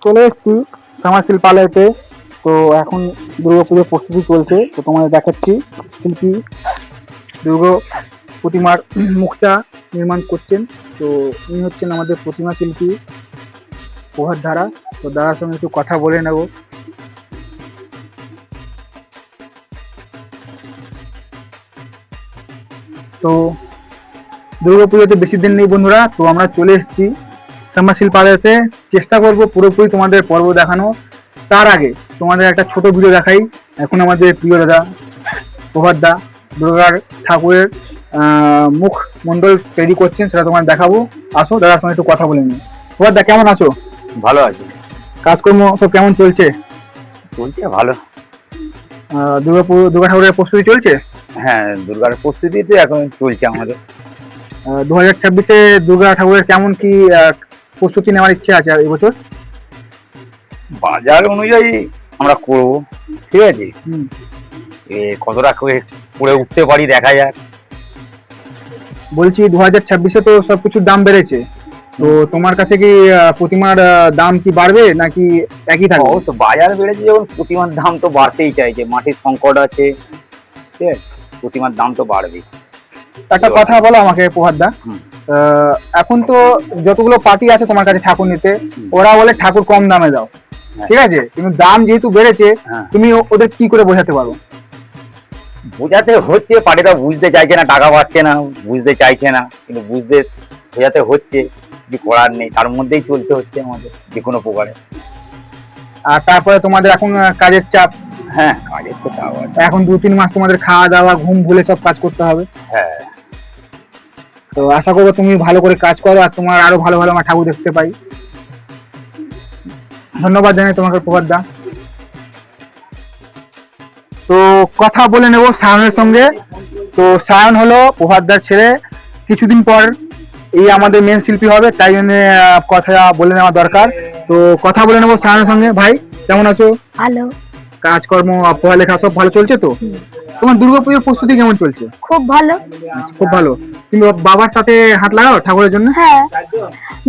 চলে এসেছি শ্যামাশিল পালয়তে। তো এখন দুর্গাপুজোর প্রস্তুতি চলছে, তো তোমাদের দেখাচ্ছি। শিল্পী দুর্গা প্রতিমার মুখটা নির্মাণ করছেন। তো ইনি হচ্ছেন আমাদের প্রতিমা শিল্পী প্রভাত ধারা। তো দাদার সঙ্গে একটু কথা বলে নেব। তো দুর্গাপুজোতে বেশি দিন নেই বন্ধুরা, তো আমরা চলে এসেছি শ্যামাশিল পালয়তে। চেষ্টা করব পুরোপুরি তোমাদের পর্ব দেখানো। তার আগে তোমাদের একটা ছোট ভিডিও দেখাই। এখন আমাদের প্রিয় দাদা প্রভাত দা দুর্গার ঠাকুরের মুখ মণ্ডল তৈরি করছেন, সেটা তোমাদের দেখাবো। আসো দাদার সঙ্গে একটু কথা বলে নিই। প্রভাত দা, কেমন আছো? ভালো আছি। কাজকর্ম সব কেমন চলছে? চলছে ভালো। দুর্গা ঠাকুরের প্রস্তুতি চলছে? হ্যাঁ, দুর্গার প্রস্তুতিতে এখন চলছে আমাদের। 2026-এ দুর্গা ঠাকুরের কেমন কি প্রস্তুতি নেওয়ার ইচ্ছে আছে এবছর? বাজার অনুযায়ী আমরা করব, ঠিক আছে। কতটা করে উঠতে পারি দেখা যাক। বলছি 2026-এ তো সবকিছুর দাম বেড়েছে, তো তোমার কাছে কি প্রতিমার দাম কি বাড়বে নাকি একই থাকবে? অবশ্য বাজার বেড়েছে যখন প্রতিমার দাম তো বাড়তেই চাইছে, মাটির সংকট আছে, ঠিক আছে, প্রতিমার দাম তো বাড়বে। একটা কথা বলো আমাকে প্রভাত দা, এখন তো যতগুলো পার্টি আছে তোমার কাছে ঠাকুর নিতে, ওরা বলে ঠাকুর কম দামে দাও, ঠিক আছে, কিন্তু দাম যেহেতু বেড়েছে তুমি ওদের কি করে বোঝাতে পারো? বোঝাতে হচ্ছে, পার্টিরা বুঝতে চাইছে না, টাকা পাচ্ছে না, বুঝতে চাইছে না, কিন্তু বোঝাতে হচ্ছে, কিছু করার নেই, তার মধ্যেই চলতে হচ্ছে আমাদের যে কোনো প্রকারে। আর তারপরে তোমাদের এখন কাজের চাপ। হ্যাঁ, কাজের তো চাপ আছে। এখন 2-3 মাস তোমাদের খাওয়া দাওয়া ঘুম ভুলে সব কাজ করতে হবে। হ্যাঁ, তো আশা করবো তুমি ভালো করে কাজ করো আর তোমার আরো ভালো ভালো আমার ঠাকুর দেখতে পাই। ধন্যবাদ জানাই তোমাকে প্রভাত দা। তো কথা বলে নেব সায়নের সঙ্গে। তো সায়ন হলো প্রভাত দার ছেলে, কিছুদিন পর এই আমাদের মেন শিল্পী হবে, তাই জন্য কথা বলে নেওয়া দরকার। তো কথা বলে নেবো সায়নের সঙ্গে। ভাই, কেমন আছো? ভালো। কাজকর্ম পড়ালেখা সব ভালো চলছে তো? তোমার দুর্গাপুজোর প্রস্তুতি কেমন চলছে? খুব ভালো। খুব ভালো। তুমি বাবার সাথে হাত লাগাও ঠাকুরের জন্য? হ্যাঁ,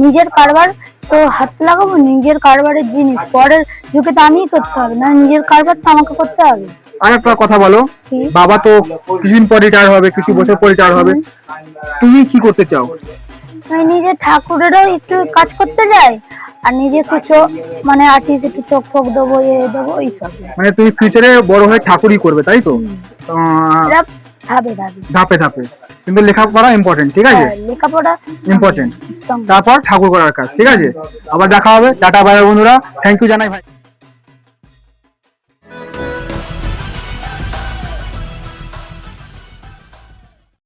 নিজের কারবার তো হাত লাগাবো, নিজের কারবারের জিনিস পরের যুগে তো আমিই করতে হবে না, নিজের কারবার তো আমাকে করতে হবে। আর একটা কথা বলো, বাবা তো কিছুদিন পর রিটায়ার হবে, কিছু বছর পর রিটায়ার হবে, তুমি কি করতে চাও? আমি নিজের ঠাকুরেরও একটু কাজ করতে যাই, আর নিজে কিছু মানে আর্টিস্ট একটু চোখ ফোক দেবো, দেবো, এইসব। মানে তুমি ফিউচারে বড় হয়ে ঠাকুরই করবে, তাই তো? ধাপে ধাপে ধাপে, কিন্তু লেখাপড়া ইম্পর্টেন্ট, ঠিক আছে? লেখাপড়া ইম্পর্টেন্ট, তারপর ঠাকুর করার কাজ, ঠিক আছে? আবার দেখা হবে। টাটা বাই বন্ধুরা, থ্যাংক ইউ জানাই ভাই।